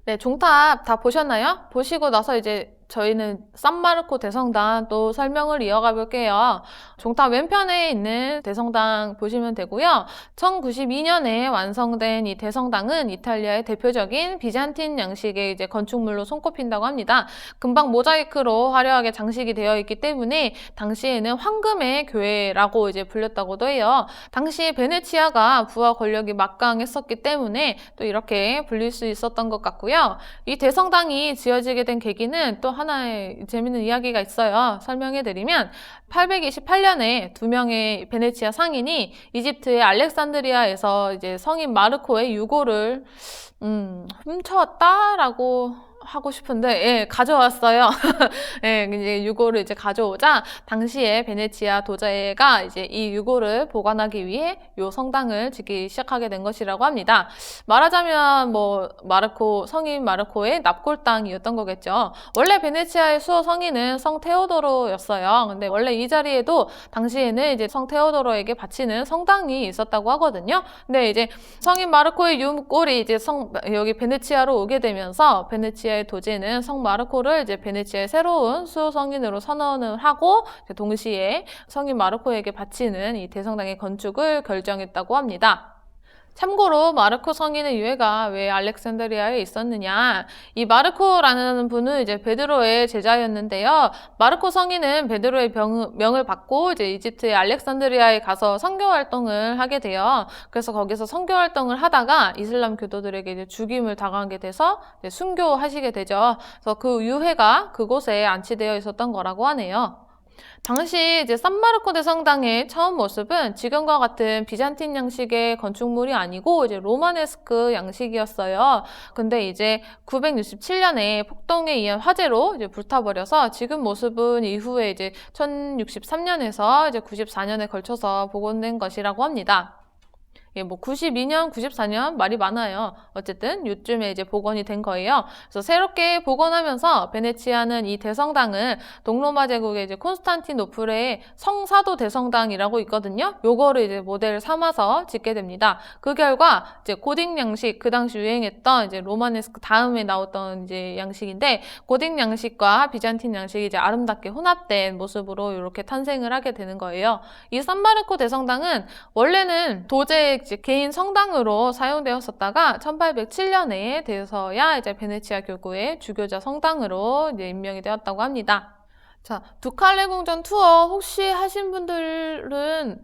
네, 종탑 다 보셨나요? 보시고 나서 이제 저희는 산마르코 대성당 또 설명을 이어가 볼게요. 종탑 왼편에 있는 대성당 보시면 되고요. 1092년에 완성된 이 대성당은 이탈리아의 대표적인 비잔틴 양식의 이제 건축물로 손꼽힌다고 합니다. 금방 모자이크로 화려하게 장식이 되어 있기 때문에 당시에는 황금의 교회라고 이제 불렸다고도 해요. 당시 베네치아가 부와 권력이 막강했었기 때문에 또 이렇게 불릴 수 있었던 것 같고요. 이 대성당이 지어지게 된 계기는 또 하나의 재밌는 이야기가 있어요. 설명해드리면 828년에 두 명의 베네치아 상인이 이집트의 알렉산드리아에서 이제 성인 마르코의 유골을 훔쳐왔다라고 하고 싶은데, 예, 가져왔어요. 예, 이제 유골을 이제 가져오자 당시에 베네치아 도자가 이제 이 유골을 보관하기 위해 요 성당을 짓기 시작하게 된 것이라고 합니다. 말하자면 뭐 성인 마르코의 납골당이었던 거겠죠. 원래 베네치아의 수호 성인은 성 테오도로였어요. 근데 원래 이 자리에도 당시에는 이제 성 테오도로에게 바치는 성당이 있었다고 하거든요. 근데 이제 성인 마르코의 유골이 이제 여기 베네치아로 오게 되면서 베네치아의 도제는 성 마르코를 이제 베네치아의 새로운 수호 성인으로 선언을 하고 동시에 성인 마르코에게 바치는 이 대성당의 건축을 결정했다고 합니다. 참고로 마르코 성인의 유해가 왜 알렉산드리아에 있었느냐? 이 마르코라는 분은 이제 베드로의 제자였는데요. 마르코 성인은 베드로의 명을 받고 이제 이집트의 알렉산드리아에 가서 선교 활동을 하게 돼요. 그래서 거기서 선교 활동을 하다가 이슬람 교도들에게 이제 죽임을 당하게 돼서 이제 순교하시게 되죠. 그래서 그 유해가 그곳에 안치되어 있었던 거라고 하네요. 당시 이제 산마르코 대성당의 처음 모습은 지금과 같은 비잔틴 양식의 건축물이 아니고 이제 로마네스크 양식이었어요. 근데 이제 967년에 폭동에 의한 화재로 이제 불타버려서 지금 모습은 이후에 이제 1063년에서 이제 94년에 걸쳐서 복원된 것이라고 합니다. 예, 뭐 92년, 94년 말이 많아요. 어쨌든 요즘에 이제 복원이 된 거예요. 그래서 새롭게 복원하면서 베네치아는 이 대성당을 동로마 제국의 이제 콘스탄티노플의 성사도 대성당이라고 있거든요. 요거를 이제 모델 삼아서 짓게 됩니다. 그 결과 이제 고딕 양식, 그 당시 유행했던 이제 로마네스크 다음에 나왔던 이제 양식인데 고딕 양식과 비잔틴 양식이 이제 아름답게 혼합된 모습으로 이렇게 탄생을 하게 되는 거예요. 이 산마르코 대성당은 원래는 도제 개인 성당으로 사용되었었다가 1807년에 돼서야 이제 베네치아 교구의 주교자 성당으로 이제 임명이 되었다고 합니다. 자, 두칼레 궁전 투어 혹시 하신 분들은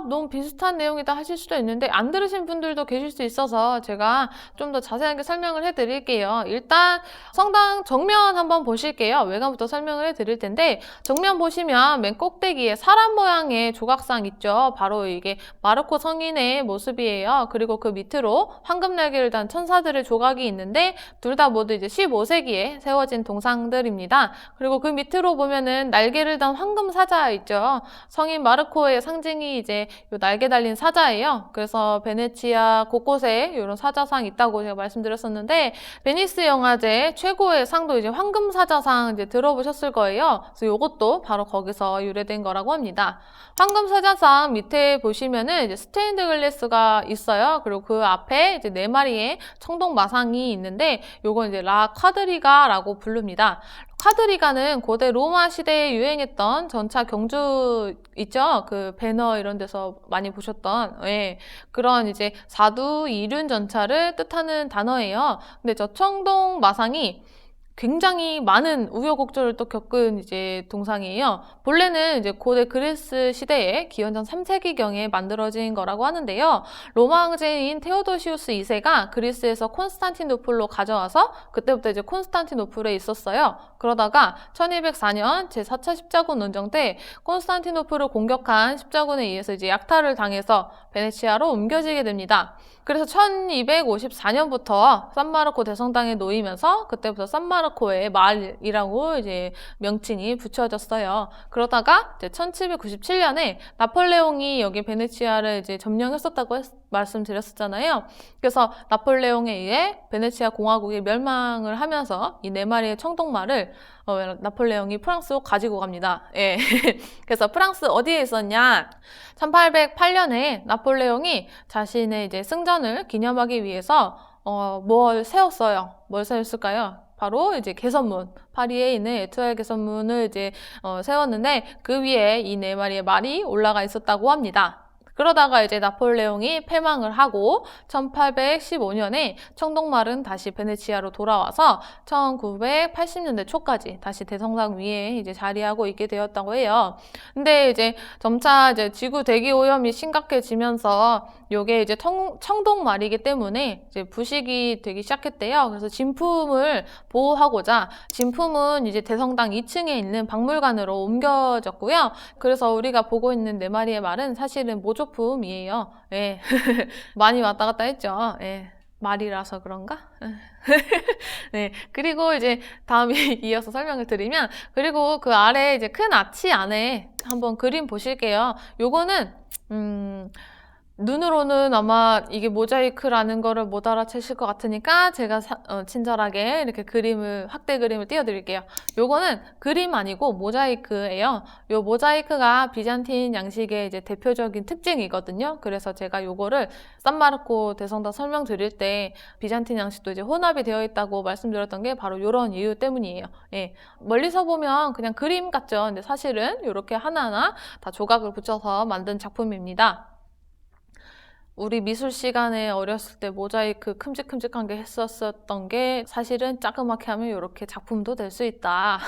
너무 비슷한 내용이다 하실 수도 있는데 안 들으신 분들도 계실 수 있어서 제가 좀 더 자세하게 설명을 해드릴게요. 일단 성당 정면 한번 보실게요. 외관부터 설명을 해드릴 텐데 정면 보시면 맨 꼭대기에 사람 모양의 조각상 있죠. 바로 이게 마르코 성인의 모습이에요. 그리고 그 밑으로 황금 날개를 단 천사들의 조각이 있는데 둘 다 모두 이제 15세기에 세워진 동상들입니다. 그리고 그 밑으로 보면은 날개를 단 황금 사자 있죠. 성인 마르코의 상징이 이제 요 날개 달린 사자예요. 그래서 베네치아 곳곳에 이런 사자상 있다고 제가 말씀드렸었는데 베니스 영화제 최고의 상도 이제 황금 사자상 이제 들어보셨을 거예요. 그래서 요것도 바로 거기서 유래된 거라고 합니다. 황금 사자상 밑에 보시면은 이제 스테인드 글래스가 있어요. 그리고 그 앞에 이제 4마리의 청동 마상이 있는데 요건 이제 라 콰드리가라고 부릅니다. 콰드리가는 고대 로마 시대에 유행했던 전차 경주 있죠? 그 배너 이런 데서 많이 보셨던 그런 이제 사두 이륜 전차를 뜻하는 단어예요. 근데 저 청동 마상이 굉장히 많은 우여곡절을 또 겪은 이제 동상이에요. 본래는 이제 고대 그리스 시대에 기원전 3세기경에 만들어진 거라고 하는데요. 로마 황제인 테오도시우스 2세가 그리스에서 콘스탄티노플로 가져와서 그때부터 이제 콘스탄티노플에 있었어요. 그러다가 1204년 제4차 십자군 논정 때 콘스탄티노플을 공격한 십자군에 의해서 이제 약탈을 당해서 베네치아로 옮겨지게 됩니다. 그래서 1254년부터 산마르코 대성당에 놓이면서 그때부터 산마르코의 마을이라고 이제 명칭이 붙여졌어요. 그러다가 이제 1797년에 나폴레옹이 여기 베네치아를 이제 점령했었다고 말씀드렸었잖아요. 그래서 나폴레옹에 의해 베네치아 공화국이 멸망을 하면서 이 4마리의 청동말을 나폴레옹이 프랑스로 가지고 갑니다. 예. 그래서 프랑스 어디에 있었냐? 1808년에 나폴레옹이 자신의 이제 승전을 기념하기 위해서 뭘 세웠어요. 뭘 세웠을까요? 바로 이제 개선문, 파리에 있는 에투알 개선문을 이제 세웠는데 그 위에 이 네 마리의 말이 올라가 있었다고 합니다. 그러다가 이제 나폴레옹이 패망을 하고 1815년에 청동말은 다시 베네치아로 돌아와서 1980년대 초까지 다시 대성당 위에 이제 자리하고 있게 되었다고 해요. 근데 이제 점차 이제 지구 대기 오염이 심각해지면서 요게 이제 청동말이기 때문에 이제 부식이 되기 시작했대요. 그래서 진품을 보호하고자 진품은 이제 대성당 2층에 있는 박물관으로 옮겨졌고요. 그래서 우리가 보고 있는 네 마리의 말은 사실은 모조품이에요. 예. 많이 왔다 갔다 했죠. 예. 말이라서 그런가? 네. 그리고 이제 다음에 이어서 설명을 드리면, 그리고 그 아래 이제 큰 아치 안에 한번 그림 보실게요. 요거는, 눈으로는 아마 이게 모자이크라는 거를 못 알아채실 것 같으니까 제가 친절하게 이렇게 확대 그림을 띄워드릴게요. 요거는 그림 아니고 모자이크예요. 요 모자이크가 비잔틴 양식의 이제 대표적인 특징이거든요. 그래서 제가 요거를 산마르코 대성당 설명드릴 때 비잔틴 양식도 이제 혼합이 되어 있다고 말씀드렸던 게 바로 요런 이유 때문이에요. 예. 멀리서 보면 그냥 그림 같죠. 근데 사실은 요렇게 하나하나 다 조각을 붙여서 만든 작품입니다. 우리 미술 시간에 어렸을 때 모자이크 큼직큼직한 게 했었던 게 사실은 자그맣게 하면 이렇게 작품도 될 수 있다.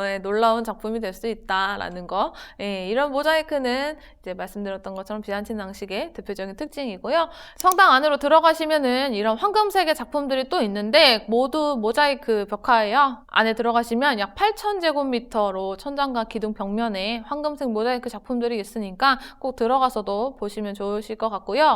예, 놀라운 작품이 될 수 있다라는 거. 예, 이런 모자이크는 이제 말씀드렸던 것처럼 비잔틴 양식의 대표적인 특징이고요. 성당 안으로 들어가시면은 이런 황금색의 작품들이 또 있는데 모두 모자이크 벽화예요. 안에 들어가시면 약 8,000제곱미터로 천장과 기둥 벽면에 황금색 모자이크 작품들이 있으니까 꼭 들어가서도 보시면 좋으실 것 같고요.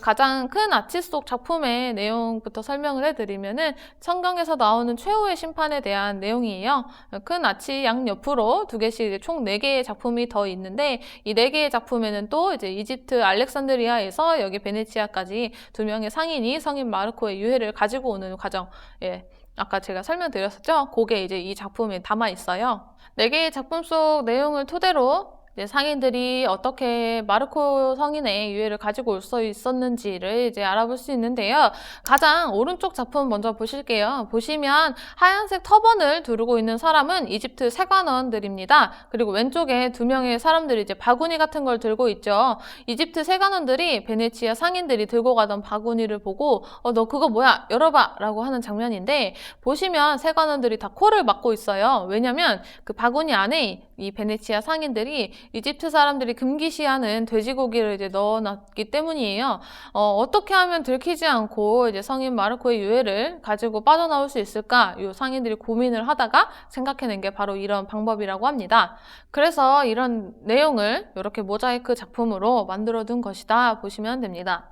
가장 큰 아치 속 작품의 내용부터 설명을 해드리면은 성경에서 나오는 최후의 심판에 대한 내용이에요. 큰 아치 양옆으로 두 개씩 총 4개의 작품이 더 있는데 이 4개의 작품에는 또 이제 이집트 알렉산드리아에서 여기 베네치아까지 2명의 상인이 성인 마르코의 유해를 가지고 오는 과정. 예. 아까 제가 설명드렸었죠? 그게 이제 이 작품에 담아 있어요. 4개의 작품 속 내용을 토대로 상인들이 어떻게 마르코 성인의 유해를 가지고 올 수 있었는지를 이제 알아볼 수 있는데요. 가장 오른쪽 작품 먼저 보실게요. 보시면 하얀색 터번을 두르고 있는 사람은 이집트 세관원들입니다. 그리고 왼쪽에 2명의 사람들이 이제 바구니 같은 걸 들고 있죠. 이집트 세관원들이 베네치아 상인들이 들고 가던 바구니를 보고 너 그거 뭐야? 열어봐! 라고 하는 장면인데 보시면 세관원들이 다 코를 막고 있어요. 왜냐면 그 바구니 안에 이 베네치아 상인들이 이집트 사람들이 금기시하는 돼지고기를 이제 넣어놨기 때문이에요. 어떻게 하면 들키지 않고 이제 성인 마르코의 유해를 가지고 빠져나올 수 있을까? 이 상인들이 고민을 하다가 생각해낸 게 바로 이런 방법이라고 합니다. 그래서 이런 내용을 이렇게 모자이크 작품으로 만들어둔 것이다 보시면 됩니다.